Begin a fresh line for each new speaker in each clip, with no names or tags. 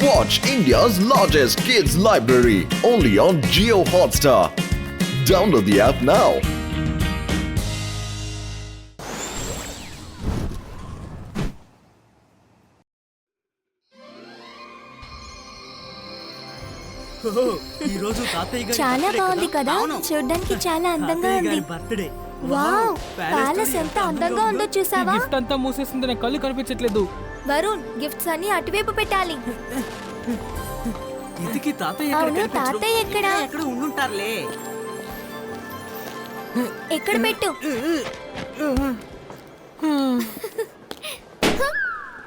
Watch India's largest kids library only on Jio Hotstar. Download the app now.
చాలా బాగుంది కదా, చూడడానికి చాలా అందంగా ఉంది. వావ్, ప్యాలెస్ ఎంత అందంగా ఉందో చూసావా?
గిఫ్ట్ అంతా మూసేసింది, నా కళ్ళు కనిపించట్లేదు.
వరుణ్, గిఫ్ట్స్ అన్ని అటువైపు పెట్టాలి. అవును, తాతయ్య ఎక్కడ
ఉండుంటారులే.
ఎక్కడ పెట్టు.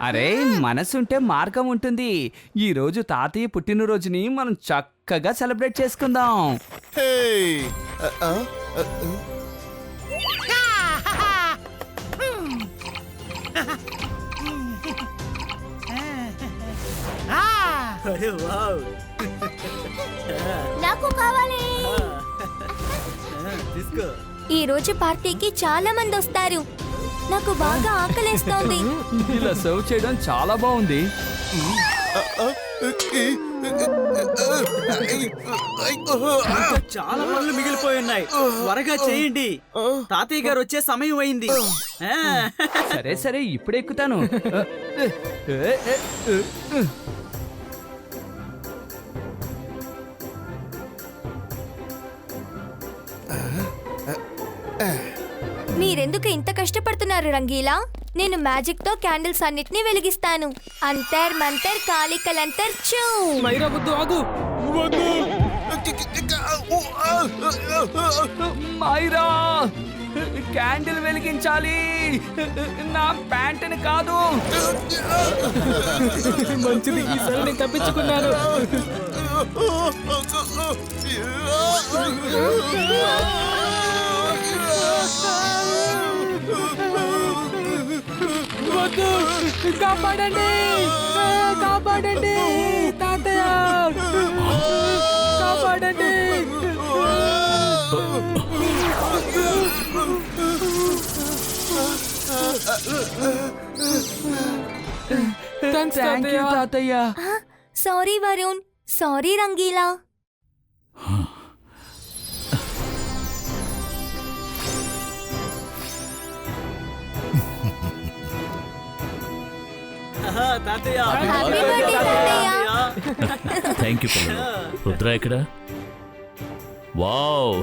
అరే, మనసుంటే మార్గం ఉంటుంది. ఈ రోజు తాతయ్య పుట్టినరోజుని మనం చక్కగా సెలబ్రేట్ చేసుకుందాం.
నాకు కావాలి. ఈ రోజు పార్టీకి చాలా మంది వస్తారు. నాకు బాగా ఆకలేస్తోంది.
ఇలా సర్వ్ చేయడం చాలా బాగుంది.
చాలా పనులు మిగిలిపోయి ఉన్నాయి, త్వరగా చేయండి. తాతయ్య గారు వచ్చే సమయం అయింది.
సరే సరే, ఇప్పుడే ఎక్కుతాను.
మీరెందుకు ఇంత కష్టపడుతున్నారు రంగీలా? నేను మ్యాజిక్ తో క్యాండిల్స్ అన్నిటినీ వెలిగిస్తాను. అంతర్ మంతర్ కాళికలంతర్ చూ.
మైరా, వద్దు, ఆగు.
మైరా, క్యాండిల్ వెలిగించాలి, నా ప్యాంటుని కాదు.
మంచిది, ఈసారి నేను తప్పించుకున్నాను. వద్దు, కాపాడండి, కాపాడండి తాతయ్య, కాపాడండి.
థాంక్ యూ తాతయ్య.
Sorry Varun, sorry Rangeela.
Thank you పిల్లలు. రుద్ర ఎక్కడ? వావ్,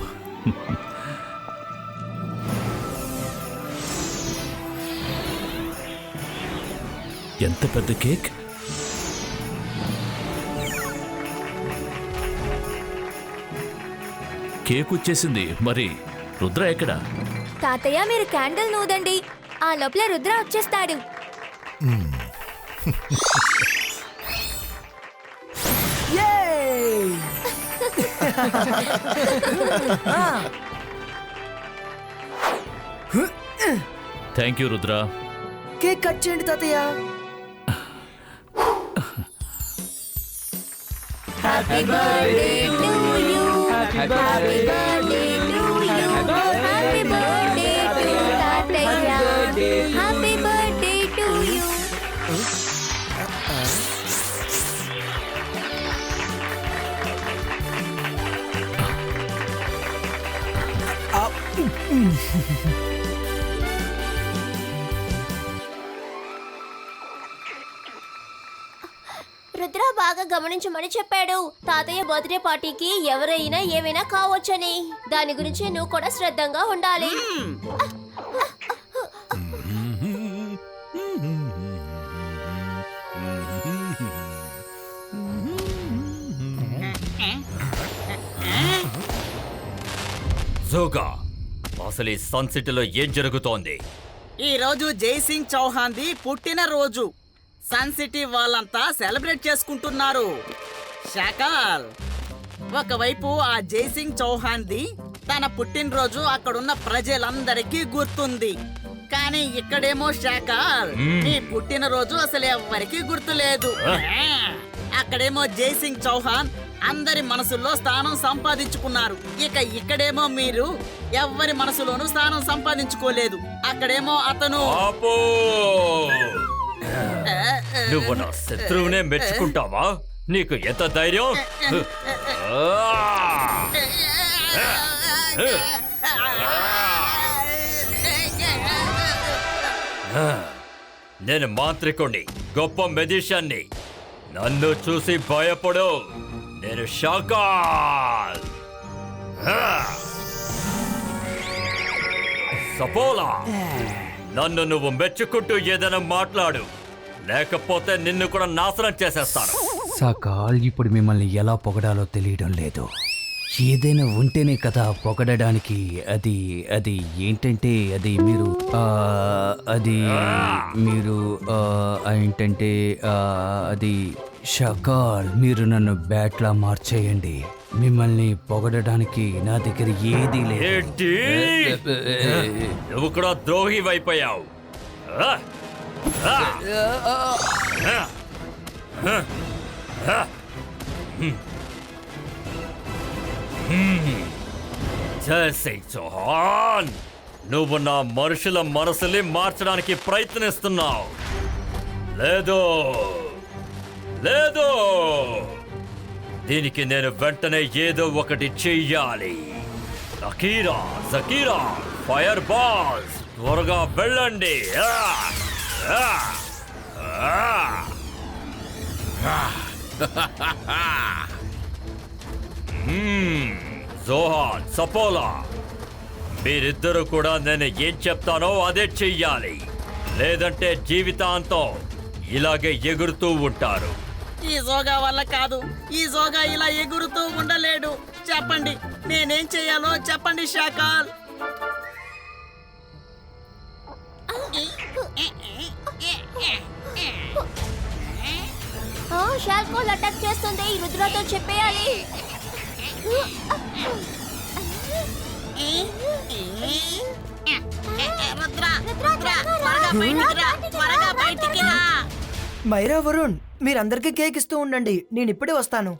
ఎంత పెద్ద కేక్. కేక్ వచ్చేసింది, మరి రుద్ర ఎక్కడ?
తాతయ్య, మీరు క్యాండిల్ నూదండి, ఆ లోపల రుద్ర వచ్చేస్తాడు.
Thank you Rudra.
Cake cut చేయండి తాతయ్య.
Happy birthday to you, happy birthday to you, happy birthday to తాతయ్య, happy birthday to you. Rudra బాగా గమనించమని చెప్పాడు. తాతయ్య బర్త్డే పార్టీకి ఎవరైనా ఏమైనా కావచ్చని. దాని గురించి నువ్వు కూడా శ్రద్ధగా ఉండాలి.
జోగా, అసలు ఈ సన్ సిటీలో ఏం జరుగుతోంది?
ఈ రోజు జైసింగ్ చౌహాన్ది పుట్టినరోజు. సన్ సిటీ వాళ్ళంతా సెలబ్రేట్ చేసుకుంటున్నారు. షాకాల్, ఒకవైపు ఆ జైసింగ్ చౌహాన్ది తన పుట్టినరోజు అక్కడున్న ప్రజలందరికీ గుర్తుంది. కానీ ఇక్కడేమో షాకాల్, నీ పుట్టినరోజు అసలు ఎవ్వరికీ గుర్తులేదు. అక్కడేమో జైసింగ్ చౌహాన్ అందరి మనసుల్లో స్థానం సంపాదించుకున్నారు. ఇక్కడేమో మీరు ఎవ్వరి మనసులోనూ స్థానం సంపాదించుకోలేదు. అక్కడేమో అతను
నువ్వు నా శత్రువునే మెచ్చుకుంటావా? నీకు ఎంత ధైర్యం? నేను మాంత్రికుణ్ణి, గొప్ప మెజిషియన్ని. నన్ను చూసి భయపడు. నేను షాకాల్. సపోలా, నన్ను నువ్వు మెచ్చుకుంటూ ఏదైనా మాట్లాడు, లేకపోతే నిన్ను కూడా నాశనం చేసేస్తాను.
సకాల్, ఇప్పుడు మిమ్మల్ని ఎలా పొగడాలో తెలియడం లేదు. ఏదైనా ఉంటేనే కదా పొగడడానికి. అది అది ఏంటంటే అది మీరు ఏంటంటే అది షకాల్, మీరు నన్ను బ్యాట్లా మార్చేయండి. మిమ్మల్ని పొగడడానికి నా దగ్గర ఏదీ లేదు.
ఏంటి? నువ్వు కూడా ద్రోహి అయిపోయావు. జై చౌహాన్, నువ్వు నా మనుషుల మనసుని మార్చడానికి ప్రయత్నిస్తున్నావు. లేదు లేదు, దీనికి నేను వెంటనే ఏదో ఒకటి చెయ్యాలి. అకీరా, జకీరా, ఫైర్ బాల్స్, త్వరగా వెళ్ళండి. జోహాన్, సపోలా, మీరిద్దరూ కూడా నేను ఏం చెప్తానో అదే చెయ్యాలి. లేదంటే జీవితాంతం ఇలాగే ఎగురుతూ ఉంటారు.
ఈ జోగా వల్ల కాదు. ఈ జోగా ఇలా ఎగురుతూ ఉండలేడు. చెప్పండి, నేనేం చెయ్యాలో చెప్పండి షాకాల్.
షాల్కోల్ అటాక్ చేస్తుంది. రుద్రతో చెప్పేయాలి.
మైరా, వరుణ్, మీరందరికీ కేక్ ఇస్తూ ఉండండి. నేను ఇప్పుడే వస్తాను.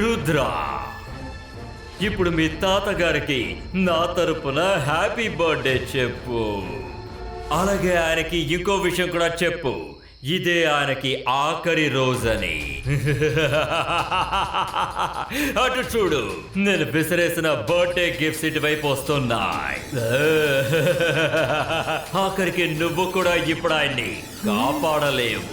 రుద్ర, ఇప్పుడు మీ తాతగారికి నా తరపున హ్యాపీ బర్త్డే చెప్పు. అలాగే ఆయనకి ఇంకో విషయం కూడా చెప్పు, ఇదే ఆయనకి ఆఖరి రోజని. అటు చూడు, నేను విసిరేసిన బర్త్డే గిఫ్ట్స్ ఇటువైపు వస్తున్నాయి. ఆఖరికి నువ్వు కూడా ఇప్పుడు ఆయన్ని కాపాడలేవు.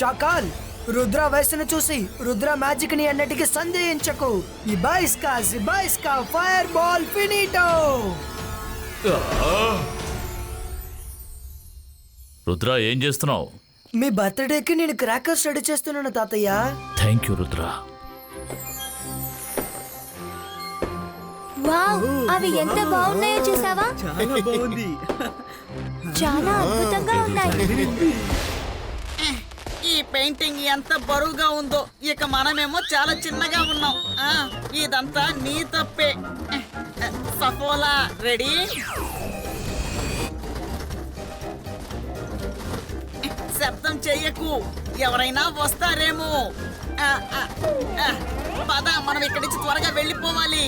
షాకాల్, రుద్ర వయసును చూసి రుద్ర మ్యాజిక్ ని అన్నిటికీ సందేహించకు. ఇబాయిస్కా ఫైర్ బాల్ ఫినిటో.
రుద్ర, ఏం చేస్తున్నావు?
మీ బర్త్డేకి నేను క్రాకర్స్ రెడీ చేస్తున్నాను తాతయ్య.
Thank you Rudra.
వావ్, అవి ఎంత బాగున్నాయో చూసావా?
చాలా బాగుంది.
చాలా అద్భుతంగా ఉన్నాయి.
ఈ పెయింటింగ్ ఎంత బరువుగా ఉందో. ఇక మనమేమో చాలా చిన్నగా ఉన్నాం. ఇదంతా నీ తప్పే. సఫోలా, రెడీ? శబ్దం చెయ్యకు, ఎవరైనా వస్తారేమో. పద, మనం ఇక్కడి నుంచి త్వరగా వెళ్ళిపోవాలి.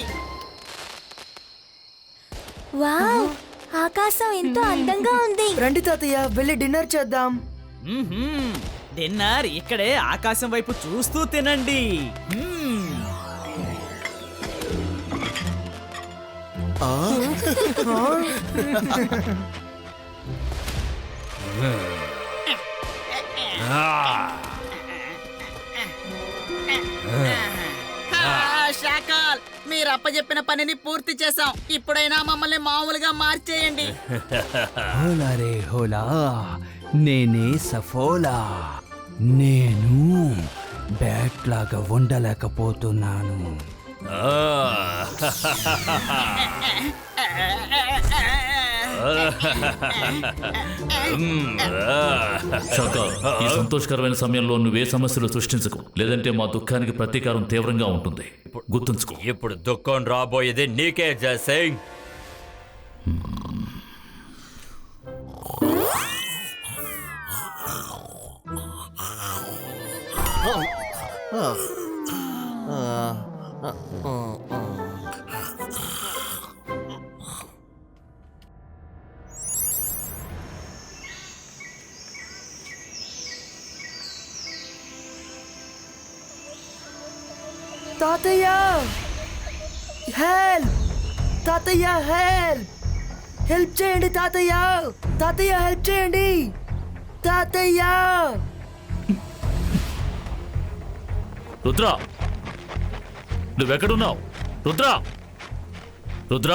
వావ్, ఆకాశం ఎంతో అందంగా ఉంది.
రండి తాతయ్య, వెళ్ళి డిన్నర్ చేద్దాం.
డిన్నర్ ఇక్కడే ఆకాశం వైపు చూస్తూ తినండి. షాకాల్, మీరు అప్పచెప్పిన పనిని పూర్తి చేశాం. ఇప్పుడైనా మమ్మల్ని మామూలుగా మార్చేయండి.
హోలా రే హోలా, నేనే సఫోలా. నేను బ్యాట్ లాగా ఉండలేకపోతున్నాను.
షాకాల్, ఈ సంతోషకరమైన సమయంలో నువ్వే సమస్యలు సృష్టించకు, లేదంటే మా దుఃఖానికి ప్రతీకారం తీవ్రంగా ఉంటుంది. గుర్తుంచుకో.
ఇప్పుడు దుఃఖం రాబోయేది నీకే జయసింగ్.
తాతయ్య హెల్ప్! తాతయ్య హెల్ప్! హెల్ప్ చేయండి తాతయ్య! తాతయ్య హెల్ప్ చేయండి తాతయ్య!
రుద్ర నువ్వెక్కడున్నావు? రుద్ర రుద్ర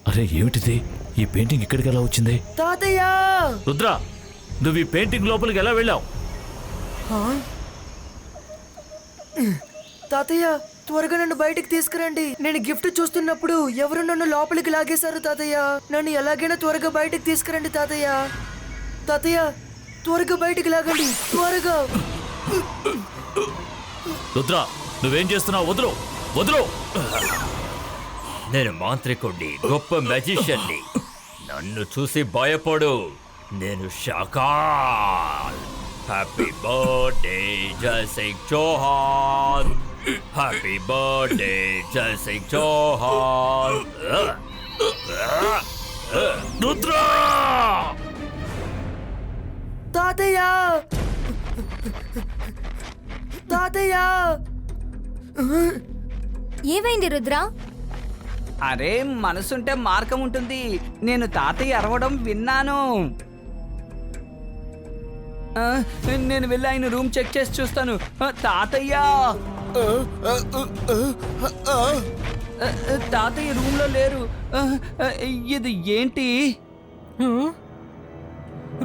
అరే ఏమిటిది? ఈ పెయింటింగ్ ఇక్కడికి ఎలా వచ్చింది?
తాతయ్య!
రుద్ర నువ్వు ఈ పెయింటింగ్ లోపలికి ఎలా వెళ్ళావు?
తాతయ్య త్వరగా నన్ను బయటికి తీసుకురండి. నేను గిఫ్ట్ చూస్తున్నప్పుడు ఎవరు నన్ను లోపలికి లాగేశారు తాతయ్య. నన్ను ఎలాగైనా త్వరగా బయటికి తీసుకురండి తాతయ్య. తాతయ్య త్వరగా బయటికి లాగండి, త్వరగా.
రుద్ర నువ్వేం చేస్తున్నావు? వదులు వదులు.
నేను మాంత్రికుడిని, గొప్ప మ్యాజిషియన్ని. నన్ను చూసి భయపడు. నేను షకాల్. హ్యాపీ బర్త్డే జై సింగ్ చౌహాన్. హ్యాపీ బర్త్డే జై సింగ్ చౌహాన్.
రుద్ర
తాతయ్య! తాతయ్య!
ఏమైంది రుద్ర?
అరే మనసుంటే మార్గం ఉంటుంది. నేను తాతయ్య అరవడం విన్నాను. నేను వెళ్ళి ఆయన రూమ్ చెక్ చేసి చూస్తాను. తాతయ్య తాతయ్య రూమ్ లో లేరు. ఇది ఏంటి?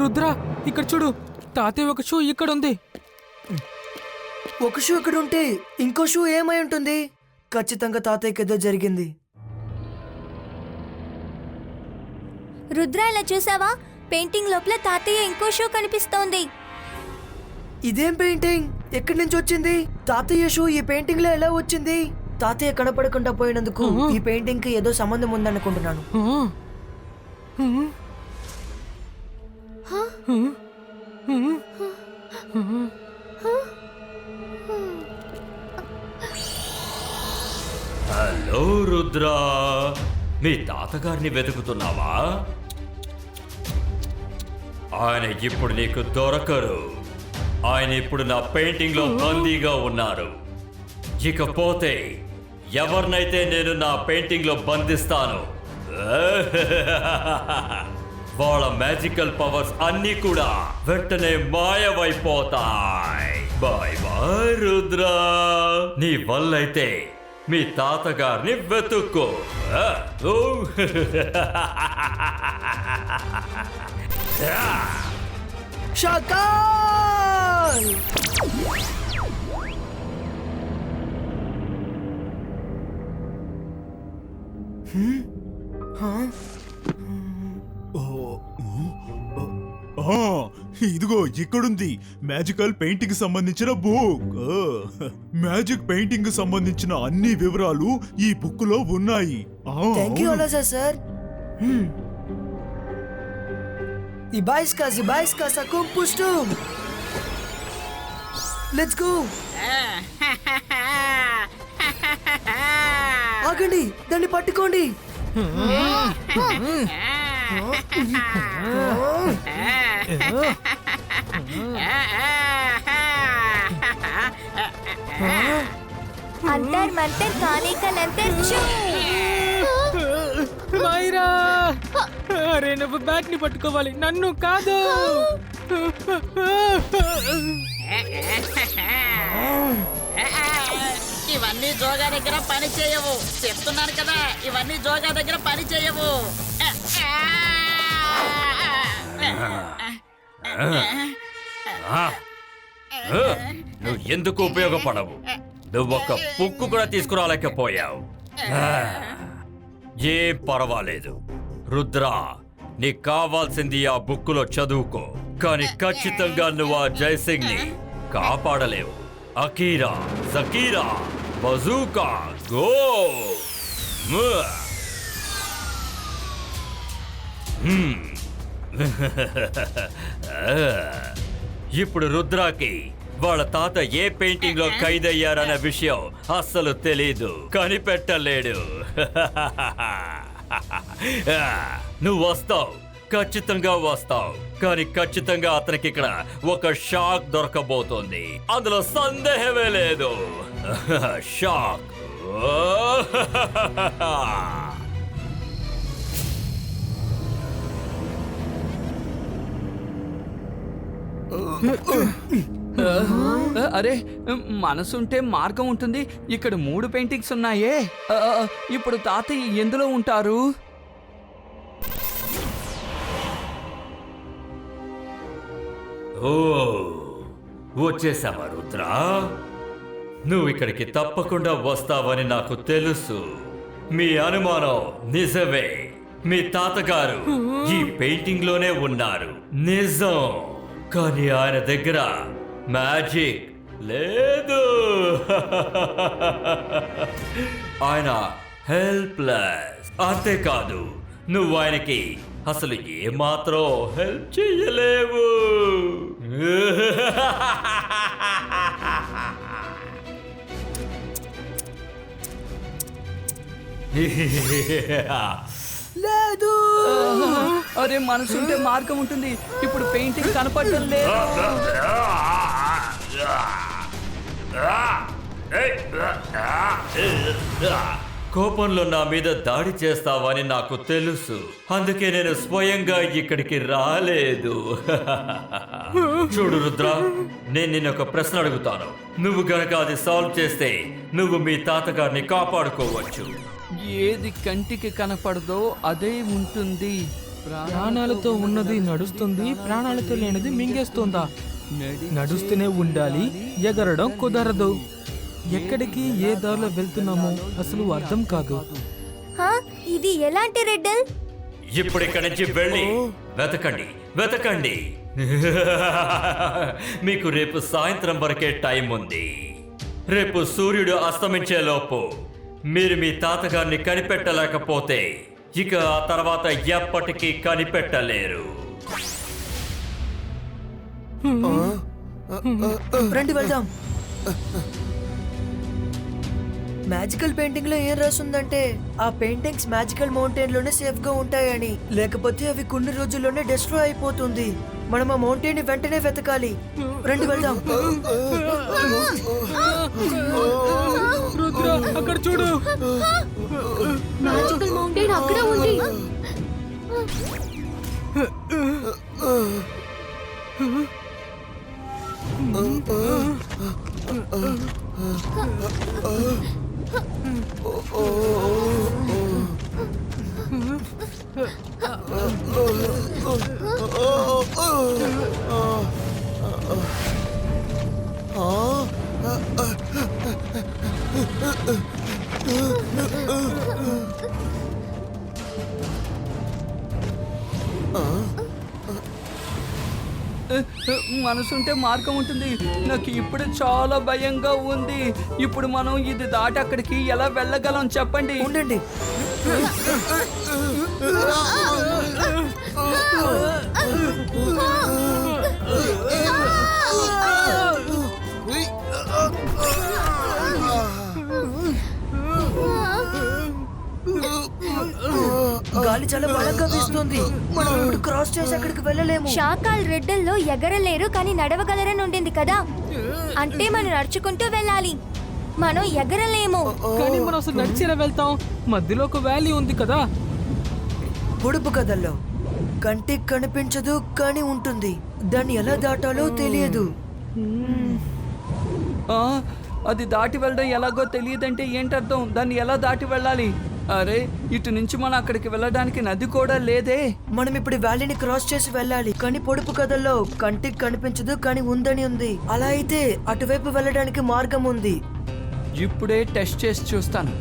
రుద్ర ఇక్కడ చూడు, తాతయ్య ఒక షూ ఇక్కడ ఉంది.
ఒక షూ ఇక్కడ ఉంటే ఇంకో షూ ఏమై ఉంటుంది? ఖచ్చితంగా తాతయ్యకి ఏదో జరిగింది.
రుద్ర ఇలా చూసావా? పెయింటింగ్ లోపల తాతయ్య ఇంకో షూ కనిపిస్తోంది.
ఇదేం పెయింటింగ్? ఎక్కడి నుంచి వచ్చింది? తాతయ్య షూ ఈ పెయింటింగ్ లో ఎలా వచ్చింది? తాతయ్య కనపడకుండా పోయినందుకు ఈ పెయింటింగ్ కి ఏదో సంబంధం ఉందనుకుంటున్నాను.
హలో రుద్ర, మీ తాతగారిని వెతుకుతున్నావా? ఆయన ఇప్పుడు నీకు దొరకరు. ఆయన ఇప్పుడు నా పెయింటింగ్ లో బందీగా ఉన్నారు. ఇకపోతే ఎవరినైతే నేను నా పెయింటింగ్ లో బంధిస్తాను వాళ్ళ మ్యాజికల్ పవర్స్ అన్నీ కూడా వెంటనే మాయమైపోతాయి. Bye bye Rudra. నీ వల్లైతే మీ తాతగారిని వెతుక్కో.
షకాల్!
ఇదిగో ఇక్కడుంది మ్యాజికల్ పెయింటింగ్ సంబంధించిన బుక్. మ్యాజిక్ పెయింటింగ్ సంబంధించిన అన్ని వివరాలు ఈ బుక్ లో ఉన్నాయి.
థ్యాంక్ యూ అలాజా sir. Ibaiska sakum pustum. Let's go. ఆగండి, దాన్ని పట్టుకోండి.
అంతర్ మంతర్ కానే కా నంతర్ చూ.
మైరా, అరే నువ్వు బ్యాట్ ని పట్టుకోవాలి, నన్ను కాదు.
ఇవన్నీ జోగా దగ్గర పని చేయవు. చెప్తున్నాను కదా, ఇవన్నీ జోగా దగ్గర పని చేయవు.
నువ్వు ఎందుకు ఉపయోగపడవు? నువ్వు ఒక బుక్ కూడా తీసుకురాలేకపోయావు. ఏం పర్వాలేదు రుద్ర, నీకు కావాల్సింది ఆ బుక్కులో చదువుకో. కానీ ఖచ్చితంగా నువ్వు ఆ జైసింగ్ ని కాపాడలేవు. Akira, జకీరా, bazooka, go! ఇప్పుడు రుద్రాకి వాళ్ళ తాత ఏ పెయింటింగ్ లో ఖైదయ్యారన్న విషయం అస్సలు తెలీదు, కనిపెట్టలేడు. నువ్వు వస్తావు, ఖచ్చితంగా వస్తావు, కానీ ఖచ్చితంగా అతనికి ఇక్కడ ఒక షాక్ దొరకబోతోంది, అందులో సందేహమే లేదు. షాక్.
అరే, మనసుంటే మార్గం ఉంటుంది. ఇక్కడ 3 పెయింటింగ్స్ ఉన్నాయే. ఇప్పుడు తాతయ్య ఎందులో ఉంటారు?
ఓ, వచ్చేసావా రుద్ర? నువ్వు ఇక్కడికి తప్పకుండా వస్తావని నాకు తెలుసు. మీ అనుమానం నిజమే. మీ తాతగారు ఈ పెయింటింగ్ లోనే ఉన్నారు, నిజం. కానీ ఆయన దగ్గర మ్యాజిక్ లేదు. ఆయన హెల్ప్లెస్. అంతేకాదు, నువ్వు ఆయనకి అసలు ఏమాత్రం హెల్ప్ చెయ్యలేవు.
లేదు.
అరే, మనసుంటే మార్గం ఉంటుంది. ఇప్పుడు పెయింటింగ్ కనపడటం లేదు.
కోపంలో నా మీద దాడి చేస్తావని నాకు తెలుసు, అందుకే నేను స్వయంగా ఇక్కడికి రాలేదు. చూడు రుద్ర, నేను నిన్ను ఒక ప్రశ్న అడుగుతాను. నువ్వు గనక అది సాల్వ్ చేస్తే నువ్వు మీ తాతగారిని కాపాడుకోవచ్చు.
ఏది కంటికి కనపడదో అదే ఉంటుంది.
ప్రాణాలతో ఉన్నది నడుస్తుంది, ప్రాణాలతో లేనిది మింగేస్తుందా? నడుస్తూనే ఉండాలి, ఎగరడం కుదరదు. ఎక్కడికి ఏ దారిలో వెళ్తున్నామో అసలు అర్థం కాదు.
ఇది ఎలాంటి రెడ్డల్?
ఇప్పుడు ఇక్కడి నుంచి వెళ్ళి వెతకండి, వెతకండి. మీకు రేపు సాయంత్రం వరకే టైం ఉంది. రేపు సూర్యుడు అస్తమించేలోపు మీరు మీ తాతగారిని కనిపెట్టలేకపోతే ఇక ఆ తర్వాత ఎప్పటికీ కనిపెట్టలేరు.
రండి వెళ్దాం. మ్యాజికల్ పెయింటింగ్ లో ఏం రాసుందంటే ఆ పెయింటింగ్స్ మ్యాజికల్ మౌంటైన్ లోనే సేఫ్ గా ఉంటాయని, లేకపోతే అవి కొన్ని రోజుల్లోనే డిస్ట్రాయ్ అయిపోతుంది. మనం ఆ మౌంటైన్ ని వెంటనే వెతకాలి. రండి వెళ్దాం.
రుద్ర, అక్కడ చూడు.
మ్యాజికల్ మౌంటైన్ అక్కడ ఉంది.
మనసుంటే మార్గం ఉంటుంది. నాకు ఇప్పుడు చాలా భయంగా ఉంది. ఇప్పుడు మనం ఇది దాటి అక్కడికి ఎలా వెళ్ళగలం చెప్పండి.
ఉండండి. గాలి చాలా బలంగా వీస్తుంది. మనం ఇప్పుడు క్రాస్ చేసి అక్కడికి వెళ్ళలేము.
షాకాల్ రెడ్డల్లో ఎగరలేరు కానీ నడవగలరని ఉండింది కదా, అంటే మనం నడుచుకుంటూ వెళ్ళాలి. మనం ఎగరలేము.
కానీ మనం అసలు నడిచేలా వెళ్తాం. మధ్యలో ఒక వ్యాలీ ఉంది కదా.
పొడుపు కథల్లో కంటికి కనిపించదు కానీ ఉంటుంది. దాన్ని ఎలా దాటాలో తెలియదు.
అది దాటి వెళ్ళడం ఎలాగో తెలియదంటే ఏంటర్థం? దాన్ని ఎలా దాటి వెళ్ళాలి? అరే, ఇటు నుంచి మనం అక్కడికి వెళ్ళడానికి నది కూడా లేదే.
మనం ఇప్పుడు వ్యాలీని క్రాస్ చేసి వెళ్ళాలి. కానీ పొడుపు కథల్లో కంటికి కనిపించదు కానీ ఉందని ఉంది. అలా అయితే అటువైపు వెళ్ళడానికి మార్గం ఉంది.
ఇప్పుడే టెస్ట్ చేసి చూస్తాను.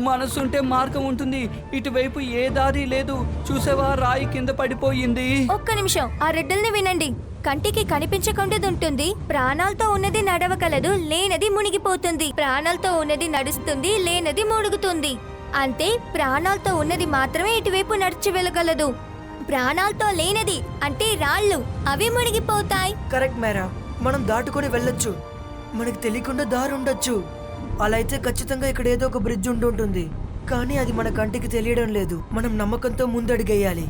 మనసుంటే మార్గం ఉంటుంది. ఇటువైపు ఏ దారి లేదు. చూసావా, రాయి కింద పడిపోయింది.
ఒక్క నిమిషం, ఆ రెడ్డల్ని వినండి. కంటికి కనిపించకుండా ఉంటుంది, ప్రాణాలతో ఉన్నది నడవగలదు, లేనది మునిగిపోతుంది. ప్రాణాలతో ఉన్నది నడుస్తుంది, లేనది మునుగుతుంది. అంతే, ప్రాణాలతో ఉన్నది మాత్రమే ఇటువైపు నడిచి వెళ్ళగలదు. ప్రాణాలతో లేనది అంటే రాళ్ళు అవి మునిగిపోతాయి.
కరెక్ట్ మేరా, మనం దాటుకొని వెళ్ళొచ్చు. మనకి తెలియకుండా దారి ఉండొచ్చు. అలా అయితే ఖచ్చితంగా ఇక్కడ ఏదో ఒక బ్రిడ్జ్ ఉంటుంది. కానీ అది మన కంటికి తెలియడం లేదు. మనం నమ్మకంతో ముందడుగేయాలి.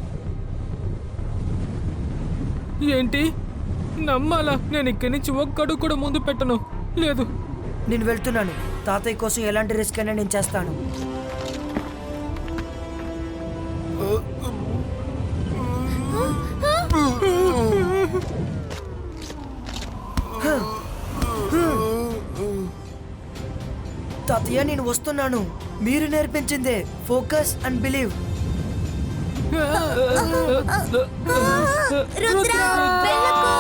ఏంటి నమ్మాలా? నేను ఇక్కడి నుంచి ఒక్కడు కూడా ముందు పెట్టను. లేదు,
నేను వెళ్తున్నాను. తాతయ్య కోసం ఎలాంటి రిస్క్ అయినా నేను చేస్తాను. తాతయ్య నేను వస్తున్నాను. మీరు నేర్పించిందే ఫోకస్ అండ్ బిలీవ్.
రుద్ర, వెళ్ళకు.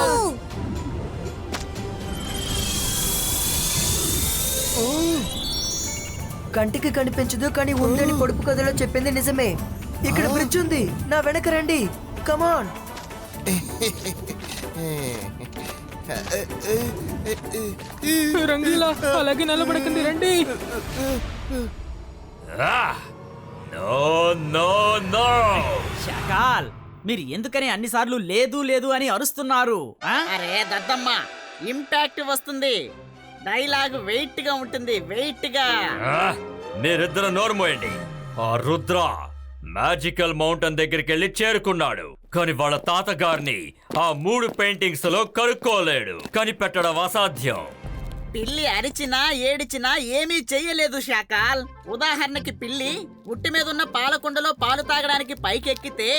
కంటికి కనిపించదు కానీ ఉందని పొడుపు కథలో చెప్పింది నిజమే. ఇక్కడ బ్రిడ్జ్ ఉంది, నా వెనక రండి. కమాన్.
రంగీలా అలాగే నిలబడకండి, రండి.
No no no.
షకాల్, మీరు ఎందుకని అన్నిసార్లు లేదు లేదు అని అరుస్తున్నారు? అరే దద్దమ్మ, ఇంపాక్ట్ వస్తుంది. డైలాగ్ వెయిట్ గా ఉంటుంది, వెయిట్ గా.
మీరిద్దరు నోరు మోయండి. ఆ రుద్ర మ్యాజికల్ మౌంటైన్ దగ్గరికి వెళ్ళి చేరుకున్నాడు. కానీ వాళ్ళ తాతగారిని ఆ 3 పెయింటింగ్స్ లో కనుక్కోలేడు. కనిపెట్టడం అసాధ్యం.
పిల్లి అరిచినా ఏడిచినా ఏమీ చెయ్యలేదు షాకాల్. ఉదాహరణకి పిల్లి ఉట్టి మీద ఉన్న పాల కుండలో పాలు తాగడానికి పైకెక్కితే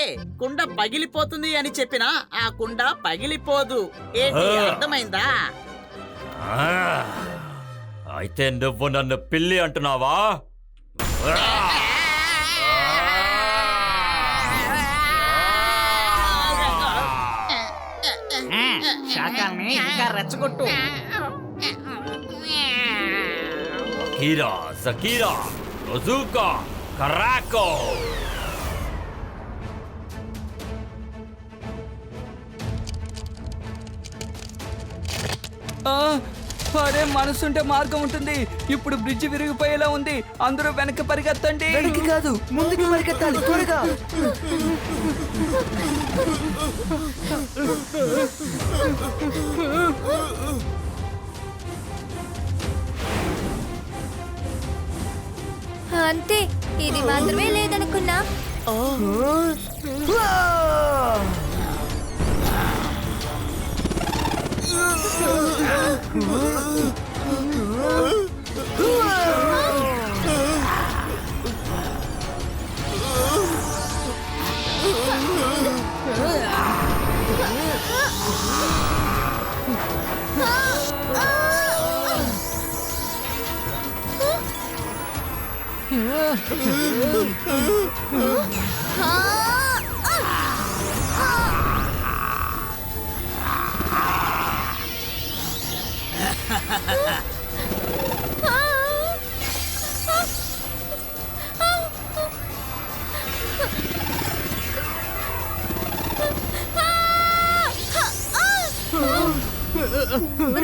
కుండ పగిలిపోతుంది అని చెప్పినా ఆ కుండ పగిలిపోదు. ఏంటి అర్థమైందా?
అయితే నువ్వు నన్ను పిల్లి అంటున్నావా?
షాకాల్ని ఇంకా రెచ్చగొట్టు.
కీరా జకీరా రోజుకా కరాకో.
అరే, మనసుంటే మార్గం ఉంటుంది. ఇప్పుడు బ్రిడ్జ్ విరిగిపోయేలా ఉంది. అందరూ వెనక్కి పరిగెత్తండి.
వెనక్కి కాదు, ముందుకు పరిగెత్తాలి త్వరగా.
అంతే, ఇది మాత్రమే లేదనుకున్నా.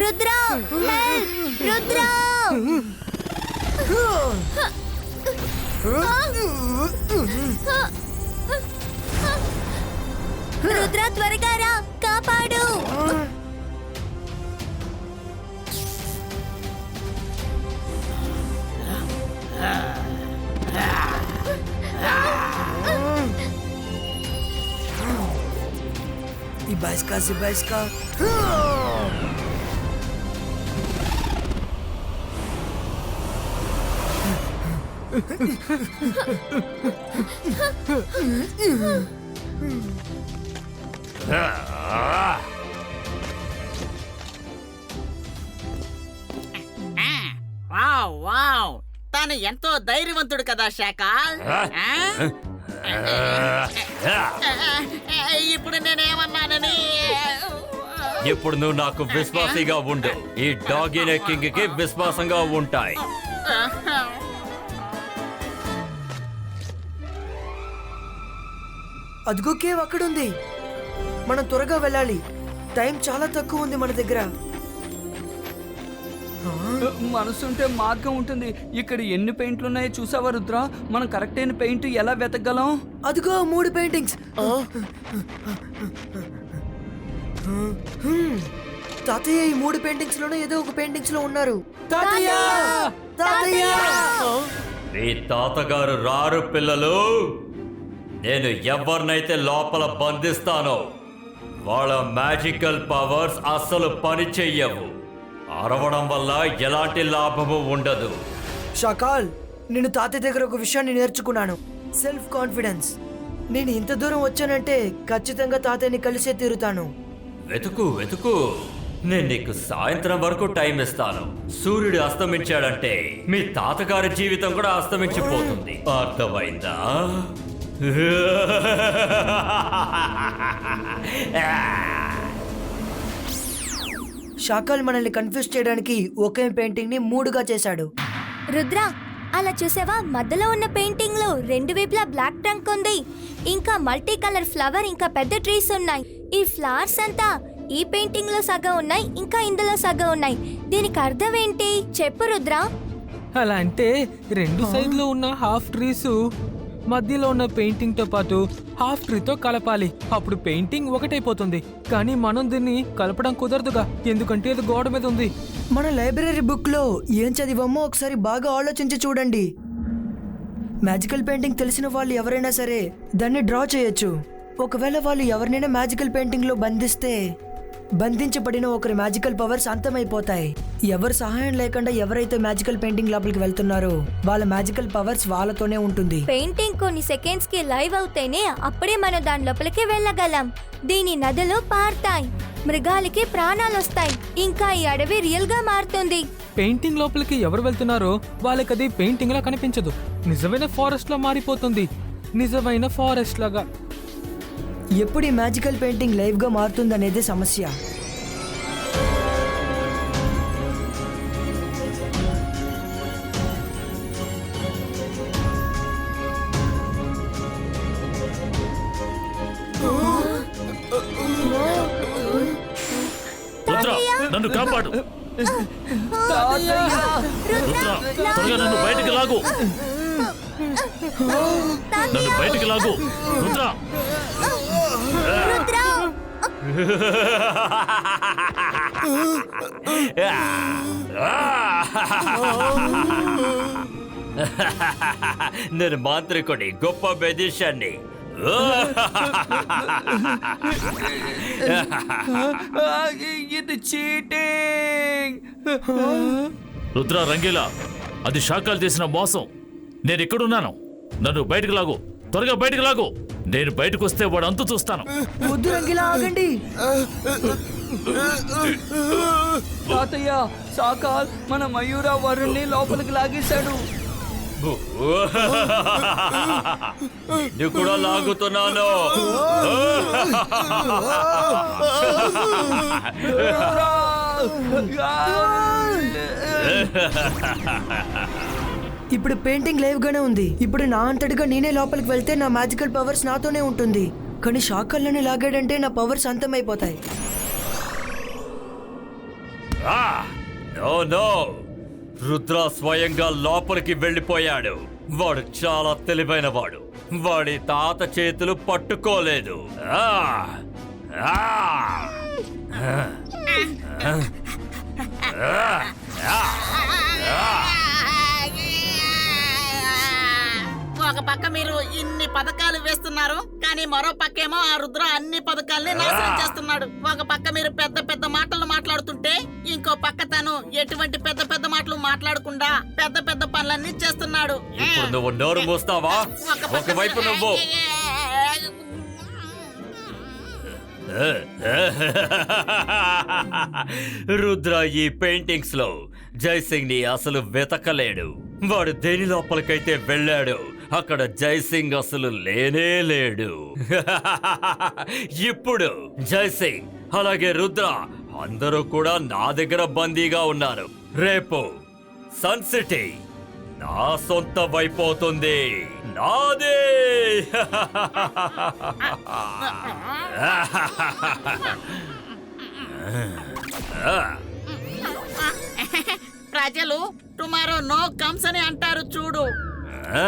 రుద్ర, హెల్ప్! రుద్ర! రుద్ర, త్వరగా రా, కాపాడు.
Ibaiska, Zibaiska.
వావ్ వావ్, తను ఎంతో ధైర్యవంతుడు కదా షాకాల్. ఇప్పుడు నేనేమన్నానని?
ఇప్పుడు నువ్వు నాకు విశ్వాసిగా ఉండు. ఈ డాగినే కింగ్ కి విశ్వాసంగా ఉంటాయి.
అదిగో కేవ్ అక్కడుంది. మనం త్వరగా వెళ్ళాలి. టైం చాలా తక్కువ ఉంది మన దగ్గర.
మనసుంటే మార్గం ఉంటుంది. ఇక్కడ ఎన్ని పెయింట్లు ఉన్నాయో చూసావా రుద్ర? మనం కరెక్ట్ అయిన పెయింట్ ఎలా వెతకగలం?
అదిగో 3 పెయింటింగ్స్. తాతయ్య ఈ 3 పెయింటింగ్స్ లోనే ఏదో ఒక పెయింటింగ్స్ లో ఉన్నారు. తాతయ్య తాతయ్య
మీ తాతగారు రారు పిల్లలు. నేను ఎవరినైతే లోపల బంధిస్తానో వాళ్ళ మ్యాజికల్ పవర్స్ అస్సలు పని చెయ్యవు. అరవడం వల్ల ఎలాంటి లాభము ఉండదు.
షకాల్, నేను తాతయ్య దగ్గర ఒక విషయాన్ని నేర్చుకున్నాను, సెల్ఫ్ కాన్ఫిడెన్స్. నేను ఇంత దూరం వచ్చానంటే ఖచ్చితంగా తాతయ్యని కలిసే తీరుతాను.
వెతుకు వెతుకు. నేను నీకు సాయంత్రం వరకు టైం ఇస్తాను. సూర్యుడు అస్తమించాడంటే మీ తాతగారి జీవితం కూడా అస్తమించిపోతుంది. అర్థమైందా?
షకాల్ మనల్ని కన్ఫ్యూజ్ చేయడానికి ఒకే పెయింటింగ్ ని 3గా చేశాడు.
రుద్ర, అలా చూసావా? మధ్యలో ఉన్న పెయింటింగ్ లో 2 వైపులా బ్లాక్ ట్రంక్ ఉంది, ఇంకా మల్టీ కలర్ ఫ్లవర్, ఇంకా పెద్ద ట్రీస్ ఉన్నాయి. ఈ ఫ్లవర్స్ అంతా ఈ పెయింటింగ్ లో సగం ఉన్నాయి, ఇంకా ఇందులో సగం ఉన్నాయి. దీనికి అర్థం ఏంటి చెప్పు రుద్ర.
అలా అంటే 2 సైడ్లో ఉన్న హాఫ్ ట్రీస్ మధ్యలో ఉన్న పెయింటింగ్ తో పాటు హాఫ్ ట్రీతో కలపాలి. అప్పుడు పెయింటింగ్ ఒకటైపోతుంది. కానీ మనం దీన్ని కలపడం కుదరదుగా, ఎందుకంటే ఇది గోడ మీద ఉంది.
మన లైబ్రరీ బుక్ లో ఏం చదివామో ఒకసారి బాగా ఆలోచించి చూడండి. మ్యాజికల్ పెయింటింగ్ తెలిసిన వాళ్ళు ఎవరైనా సరే దాన్ని డ్రా చేయొచ్చు. ఒకవేళ వాళ్ళు ఎవరినైనా మ్యాజికల్ పెయింటింగ్ లో బంధిస్తే బంధించబడిన ఒకరి మ్యాజికల్ పవర్స్ అంతమైపోతాయి. ఎవరు సహాయం లేకుండా ఎవరైతే మ్యాజికల్ పెయింటింగ్ లోపలికి వెళ్తున్నారో వాళ్ళ మ్యాజికల్ పవర్స్ వాళ్ళతోనే ఉంటుంది.
పెయింటింగ్ కొన్ని సెకండ్స్ కి లైవ్ అవుతేనే అప్పుడే మనం దాని లోపలికి వెళ్ళగలం. దీని నదులు పారుతాయి, మృగాలకి ప్రాణాలు వస్తాయి, ఇంకా ఈ అడవి రియల్ గా మారుతుంది.
పెయింటింగ్ లోపలికి ఎవరు వెళ్తున్నారో వాళ్ళకి అది పెయింటింగ్ లా కనిపించదు, నిజమైన ఫారెస్ట్ లో మారిపోతుంది. నిజమైన ఫారెస్ట్ లాగా.
ఎప్పుడు ఈ మ్యాజికల్ పెయింటింగ్ లైవ్ గా మారుతుందనేది సమస్య.
రుద్ర, నన్ను కాపాడు. రుద్ర, త్వరగా నన్ను బయటికి లాగు. నన్ను బయటికి లాగు రుద్ర.
నేను మాంత్రికుడి, గొప్ప మెజిషియన్ని.
ఇది చీటింగ్.
రుద్ర రంగీలా, అది షాకాలు చేసిన మోసం. నేను ఎక్కడున్నాను? నన్ను బయటకు లాగు, త్వరగా బయటకు లాగు. నేను బయటకు వస్తే వాడు అంతు చూస్తాను.
వద్దు రంగిలా, ఆగండి.
తాతయ్య, షాకాల్ మన మయూర వరుణ్ణి లోపలికి లాగేశాడు.
నేను కూడా లాగుతున్నాను.
ఇప్పుడు పెయింటింగ్ లైవ్ గానే ఉంది. ఇప్పుడు నా అంతటిగా నేనే లోపలికి వెళ్తే నా మ్యాజికల్ పవర్స్ నాతోనే ఉంటుంది. కానీ షాకల్ని లాగాడంటే నా పవర్స్ అంతమైపోతాయి.
నో నో, రుద్ర స్వయంగా లోపలికి వెళ్ళిపోయాడు. వాడు చాలా తెలివైన వాడు. వాడి తాత చేతులు పట్టుకోలేదు.
ఒక పక్క మీరు ఇన్ని పథకాలు వేస్తున్నారు, కానీ మరో పక్కేమో ఆ రుద్ర అన్ని పథకాలని నాశనం చేస్తున్నాడు. ఒక పక్క మీరు పెద్ద పెద్ద మాటలు మాట్లాడుతుంటే ఇంకో పక్క తను ఎటువంటి పెద్ద పెద్ద మాటలు మాట్లాడకుండా పెద్ద పెద్ద పనులన్నీ చేస్తున్నాడు.
ఇప్పుడు నువ్వు నోరు మూస్తావా? ఒకవైపు నువ్వు. రుద్ర ఈ పెయింటింగ్స్ లో జైసింగ్ ని అసలు వెతకలేడు. వాడు దేని లోపలికైతే వెళ్ళాడు అక్కడ జైసింగ్ అసలు లేనే లేడు. ఇప్పుడు జైసింగ్ అలాగే రుద్ర అందరూ కూడా నా దగ్గర బందీగా ఉన్నారు. రేపు సన్ సిటీ నా సొంతమైపోతుంది. నాదే.
ప్రజలు టుమారో నో కమ్స్ అని అంటారు చూడు.
ఆ?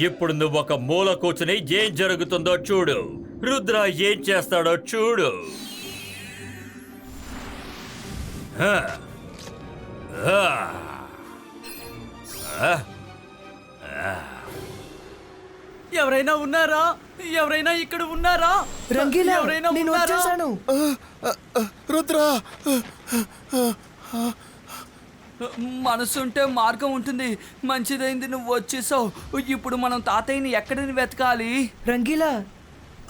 ఇప్పుడు నువ్వు ఒక మూల కూర్చుని ఏం జరుగుతుందో చూడు. రుద్ర ఏం చేస్తాడో చూడు. ఆ. ఆ. ఆ.
ఎవరైనా ఉన్నారా? ఎవరైనా ఇక్కడ ఉన్నారా? రంగీలా,
ఎవరైనా
నేను
ఉన్నారా?
వచ్చేసాను.
రుద్రా,
మనసుంటే మార్గం ఉంటుంది. మంచిదైంది నువ్వు వచ్చేసావు. ఇప్పుడు మనం తాతయ్యని ఎక్కడిని వెతకాలి?
రంగీలా,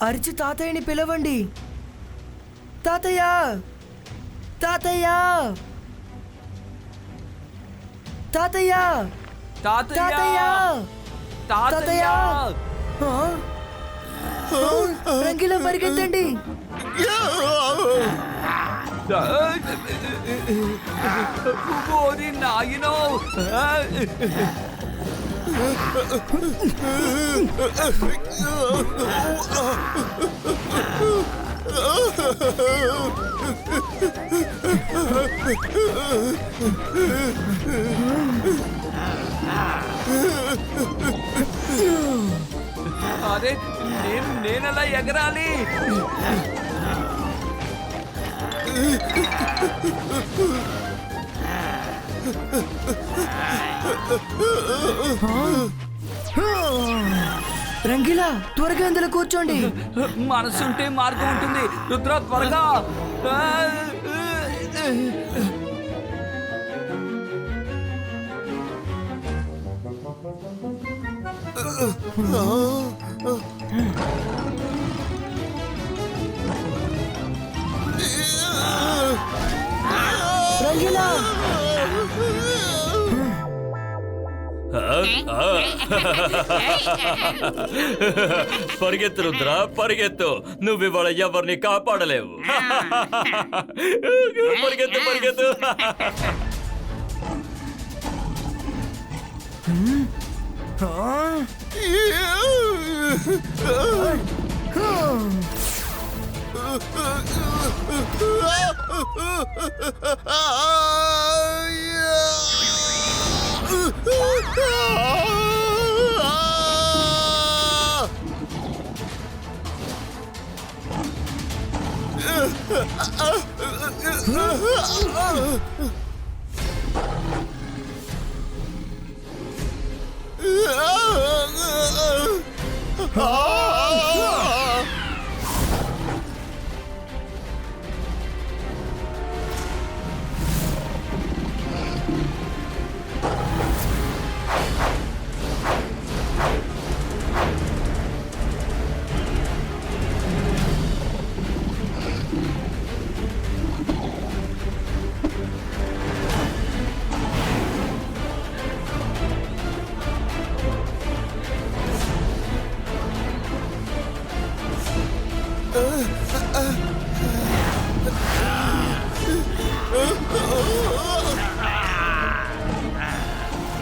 అరిచి తాతయ్యని పిలవండి. తాతయ్య, తాతయ్య, తాతయ్య, తాతయ్య, తాతయ్య. ఆ? రంగీలా, పరిగెత్తండి.
ఓరి నాయనో! అరే, నేనెలా ఎగరాలి?
రంగీలా, త్వరగా అందులో కూర్చోండి.
మనసుంటే మార్గం ఉంటుంది. రుద్ర, త్వరగా.
రంగీలా,
పరిగెత్తు రుద్ర, పరిగెత్తు. నువ్వు ఇవాళ ఎవరిని కాపాడలేవు. పరిగెత్తు, పరిగెత్తు.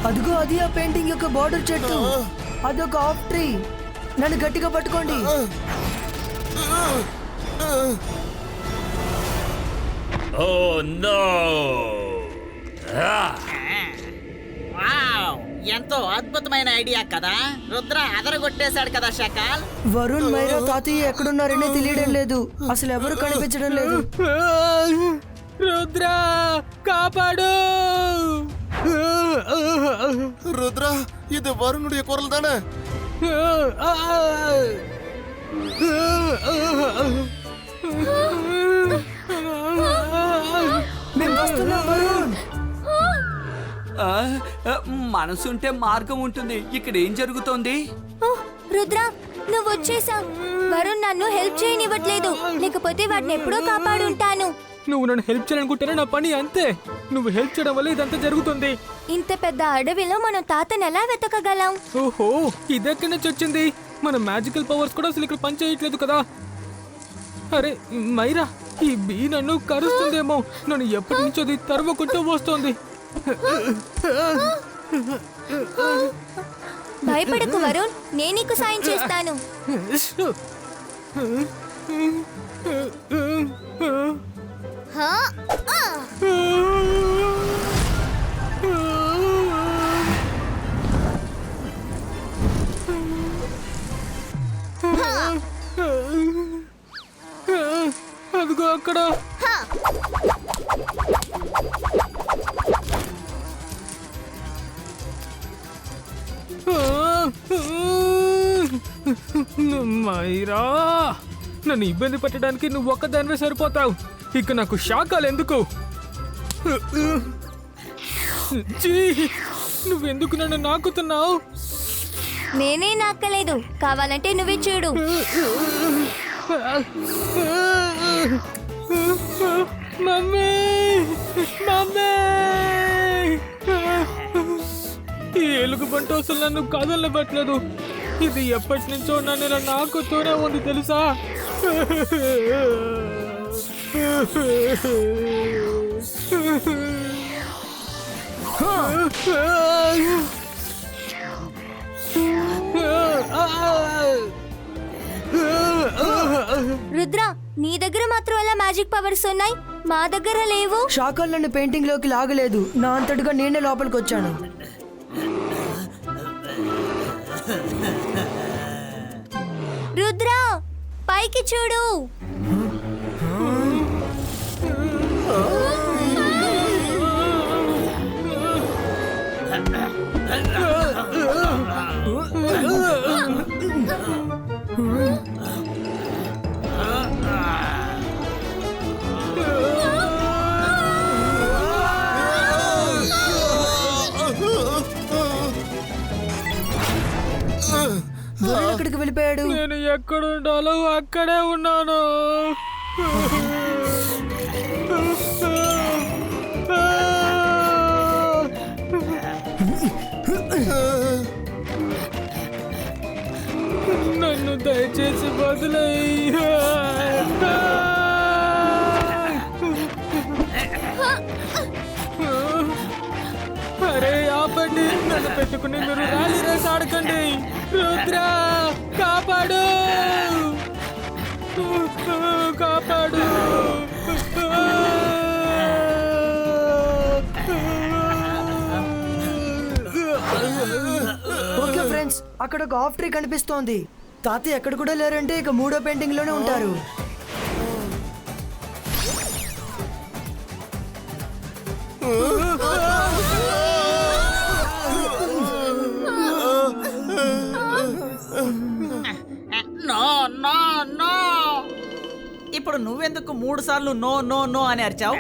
అదిగో, అది ఆ పెయింటింగ్ యొక్క బార్డర్ చెట్టు. అదొక ఆఫ్ ట్రీ. నన్ను గట్టిగా పట్టుకోండి.
Oh no!
వావ్, ఎంతో అద్భుతమైన ఐడియా కదా. రుద్ర అదరగొట్టేశాడు కదా షకాల్.
వరుణ్, మైరా, తాతయ్య ఎక్కడున్నారనే తెలియడం లేదు. అసలు ఎవరు కనిపించడం లేదు.
రుద్ర, కాపాడు!
రుద్ర, ఇది వరుణుడి కొరలు தானே?
మేము వస్తున్నాం వరుణ్.
మనసుంటే మార్గం ఉంటుంది. ఇక్కడ ఏం జరుగుతోంది?
ఓహ్, రుద్ర, నువ్వు వచ్చేసా. వరుణ్ నన్ను హెల్ప్ చేయనివ్వట్లేదు. లేకపోతే వాడిని ఎప్పుడో కాపాడుంటాను.
నువ్వు నన్ను హెల్ప్ చేయాలనుకుంటేనే నా పని అంతే. నువ్వు హెల్ప్ చేయడం వల్ల ఇదంతా జరుగుతుంది.
ఇంత పెద్ద అడవిలో మనం తాతను ఎలా వెతకగలం?
ఓహో, ఇదెక్కడి నుంచి వచ్చింది? మన మ్యాజికల్ పవర్స్ కూడా అసలు ఇక్కడ పనిచేయట్లేదు కదా. అరే మైరా, ఈ బీ నన్ను కరుస్తుందేమో. నన్ను ఎప్పటి నుంచో అది తరుముకుంటూ వస్తోంది.
భయపడకు వరుణ్, నేను నీకు సాయం చేస్తాను. హా? ఆ!
అదిగో అక్కడ.
హా!
మైరా, నన్ను ఇబ్బంది పెట్టడానికి నువ్వు ఒక్కదానివే సరిపోతావు. ఇక నాకు శాఖలు ఎందుకు? ఛీ, నువ్వెందుకు నన్ను నాకుతున్నావు?
నేనే నాక్కలేదు, కావాలంటే నువ్వే చూడు.
Mummy, mummy! ఈ ఎలుగు బంట అసలు నన్ను కదలబట్టలేదు. ఇది ఎప్పటి నుంచో నన్ను ఇలా నాకుతూనే ఉంది తెలుసా?
రుద్ర, నీ దగ్గర మాత్రం ఎలా మ్యాజిక్ పవర్స్ ఉన్నాయి, మా దగ్గర లేవు.
షాకాల్ నన్ను పెయింటింగ్ లోకి లాగలేదు, నా అంతటిగా నేనే లోపలికి వచ్చాను.
రుద్ర, పైకి చూడు.
ఎక్కడికి వెళ్ళిపోయాడు?
నేను ఎక్కడ ఉండాలో అక్కడే ఉన్నాను. నన్ను దయచేసి వదిలేయ్. అరే ఆపండి, నన్ను పెట్టుకుని మీరు ర్యాలీ రేస్ ఆడకండి. రుద్ర, కాపాడు, కాపాడు.
ఓకే ఫ్రెండ్స్, అక్కడ ఒక ఆఫ్ ట్రీ కనిపిస్తోంది. తాతయ్య ఎక్కడ కూడా లేరంటే ఇక మూడో పెయింటింగ్ లోనే ఉంటారు.
No no no. ఇప్పుడు నువ్వెందుకు 3 సార్లు నో నో నో అని అరిచావు?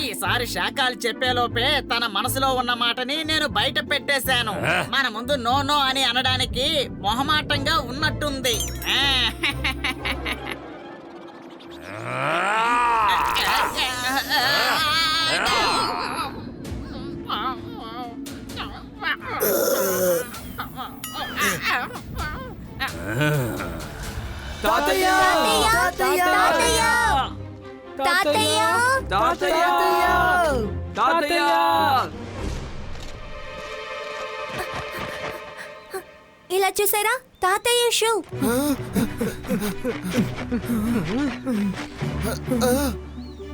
ఈసారి శాఖలు చెప్పేలోపే తన మనసులో ఉన్న మాటని నేను బయట పెట్టేశాను. మన ముందు నో నో అని అనడానికి మొహమాటంగా ఉన్నట్టుంది.
తాతయ్య! తాతయ్య!
తాతయ్య!
తాతయ్య!
ఇలా చూసారా, తాతయ్య షూ.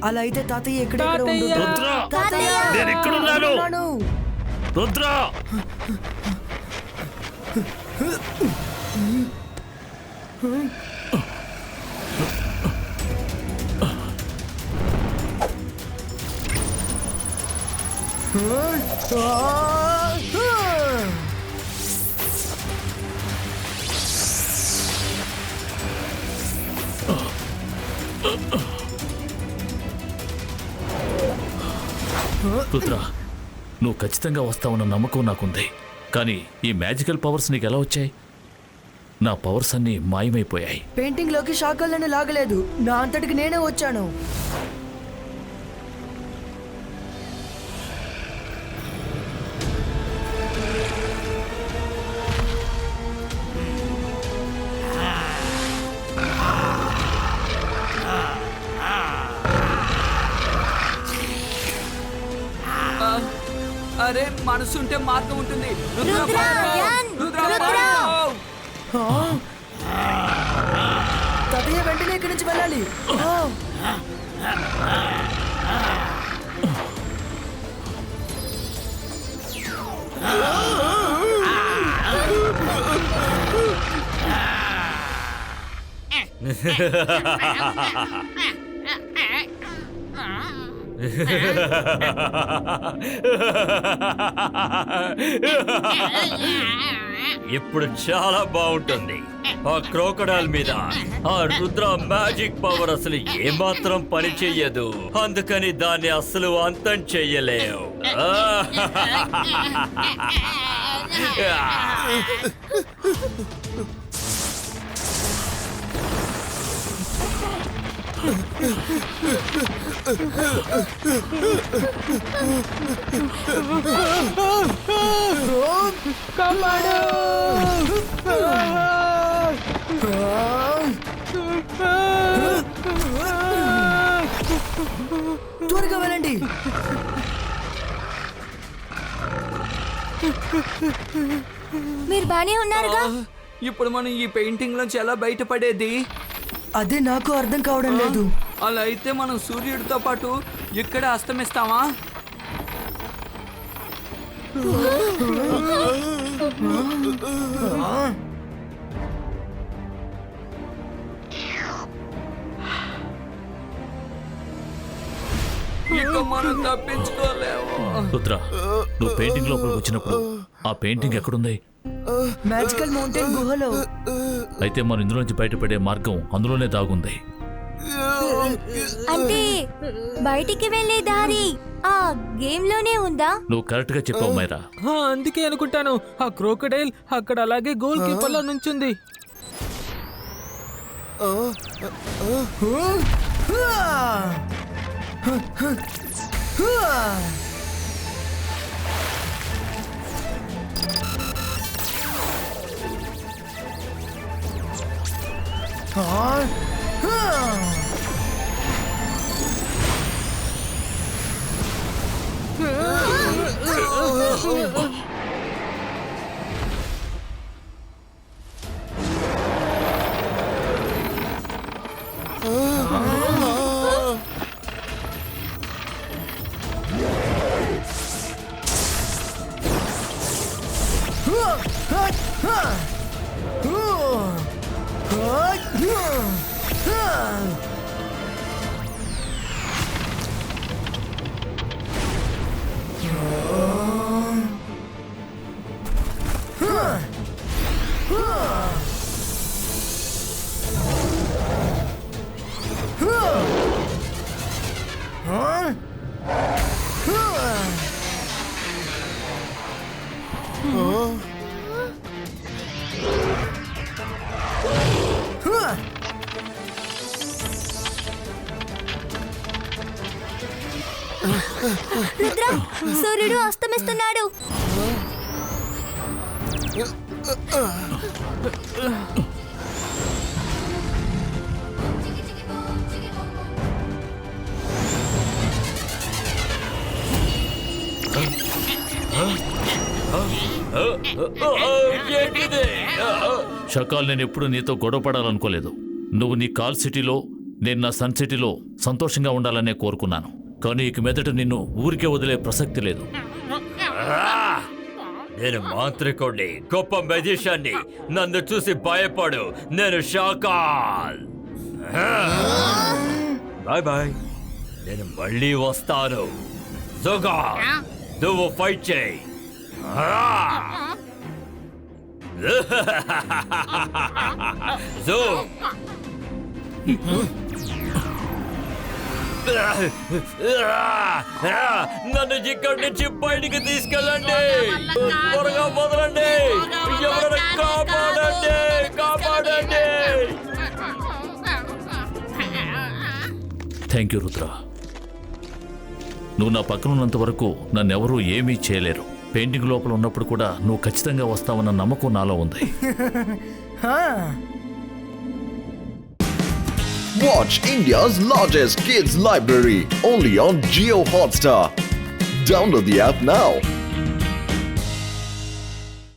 అలా అయితే తాతయ్య ఎక్కడెక్కడ
తాతయ్య!
రుద్ర,
తాతయ్య!
నేను ఎక్కడున్నాను?
ఉన్నాను.
రుద్ర, రుద్ర, నువ్వు ఖచ్చితంగా వస్తావన్న నమ్మకం నాకుంది. కానీ ఈ మ్యాజికల్ పవర్స్ నీకు ఎలా వచ్చాయి? నా పవర్స్ అన్నీ మాయమైపోయాయి.
పెయింటింగ్ లోకి షాకాలను లాగలేదు, నా అంతటికి నేనే వచ్చాను.
అరే, మనసుంటే మార్గం ఉంటుంది.
రుద్ర, యాన్! రుద్ర!
తాతయ్య వెంటనే ఇక్కడి నుంచి వెళ్ళాలి.
ఇప్పుడు చాలా బాగుంటుంది. ఆ క్రోకడైల్ మీద ఆ రుద్ర మ్యాజిక్ పవర్ అసలు ఏమాత్రం పని చెయ్యదు, అందుకని దాన్ని అసలు అంతం చెయ్యలేవు.
త్వరగా వెళ్ళండి.
మీరు బానే ఉన్నారుగా?
ఇప్పుడు మనం ఈ పెయింటింగ్ నుంచి ఎలా బయటపడేది?
అదే నాకు అర్థం కావడం లేదు.
అలా అయితే మనం సూర్యుడితో పాటు ఇక్కడ అస్తమిస్తామా? ఇక మనం తప్పించుకోలేము.
రుద్ర, నువ్వు పెయింటింగ్ లోపలికి వచ్చినప్పుడు ఆ పెయింటింగ్ ఎక్కడుంది?
మ్యాజికల్ మౌంటైన్ గుహలో.
అయితే మనం ఇందులోంచి బయటపడే మార్గం అందులోనే దాగుంది.
అంటే బయటికి వెళ్ళే దారి ఆ గేమ్ లోనే ఉందా?
నువ్వు కరెక్ట్ గా చెప్పావు మైరా.
అందుకే అనుకుంటాను ఆ క్రోకడైల్ అక్కడ అలాగే గోల్ కీపర్ లో నుంచుంది.
రుద్ర, సూర్యుడు అస్తమిస్తున్నాడు.
షకాల్, నేను ఎప్పుడు నీతో గొడవ పడాలనుకోలేదు. నువ్వు నీ కాల్ సిటీలో, నేను నా సన్ సిటీలో సంతోషంగా ఉండాలనే కోరుకున్నాను. కానీ ఇక మీదట నిన్ను ఊరికే వదిలే ప్రసక్తి లేదు.
నేను మాంత్రికుడిని, గొప్ప మెజిషియన్ని. నన్ను చూసి భయపడు. నేను షకాల్. Bye bye. నేను మళ్ళీ వస్తాను. జోగా, నువ్వు ఫైట్ చేయి. జో, నన్ను ఇక్కడి నుంచి బయటికి తీసుకెళ్ళండి. త్వరగా వదలండి. ఎవరైనా కాపాడండి, కాపాడండి.
Thank you Rudra. నువ్వు నా పక్కన ఉన్నంత వరకు నన్నెవరూ ఏమీ చేయలేరు. పెయింటింగ్ లోపల ఉన్నప్పుడు కూడా నువ్వు ఖచ్చితంగా వస్తావన్న నమ్మకం నాలో ఉంది.
Watch India's largest kids library only on Jio Hotstar. Download the app now.